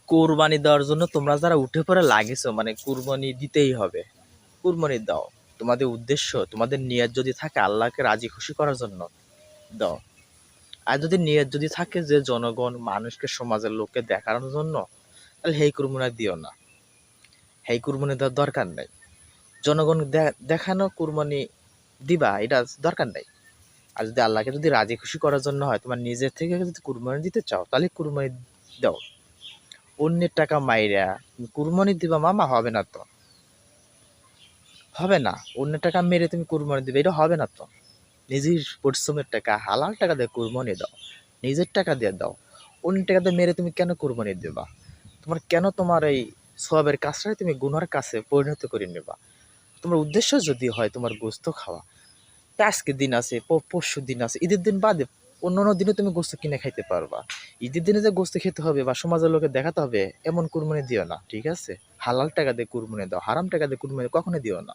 কোরবানি দেওয়ার জন্য তোমরা যারা উঠে পড়ে লাগিয়েছো, মানে কুরবানি দিতেই হবে, কুরবানি দাও। তোমাদের উদ্দেশ্য, তোমাদের নিয়ত যদি থাকে আল্লাহকে রাজি খুশি করার জন্য, দাও। আর যদি নিয়ত যদি থাকে যে জনগণ মানুষকে সমাজের লোককে দেখানোর জন্য, তাহলে সেই কুরবানি দিও না, সেই কুরবানি দেওয়ার দরকার নাই। জনগণ দেখানো কুরবানি দিবা, এটা দরকার নাই। আর যদি আল্লাহকে যদি রাজি খুশি করার জন্য হয়, তোমার নিজের থেকে যদি কুরবানি দিতে চাও, তাহলে কুরবানি দাও। অন্যের টাকা মাইরা তুমি কুরবানি দিবা, মামা হবে না তো, হবে না। অন্যের টাকা মেরে তুমি কুরবানি দিবে, এটা হবে না তো। নিজের পরিশ্রমের টাকা, হালাল টাকা দিয়ে কুরবানি দাও, নিজের টাকা দিয়ে দাও। অন্যের টাকা দিয়ে মেরে তুমি কেন কুরবানি দেবা? তোমার কেন তোমার এই সওয়াবের কাজটাই তুমি গুনার কাছে পরিণত করে নেবা? তোমার উদ্দেশ্য যদি হয় তোমার গোস্ত খাওয়া, তা আজকে দিন আছে, পরশু দিন আছে, ঈদের দিন বাদে অন্যান্য দিনে তুমি গোস্ত কিনে খাইতে পারবা। ঈদের দিনে যে গোস্ত খেতে হবে বা সমাজের লোকে দেখাতে হবে, এমন কুরবানি দিও না, ঠিক আছে? হালাল টাকা দিয়ে কুরবানি দাও, হারাম টাকা দিয়ে কুরবানি কখনো দিও না।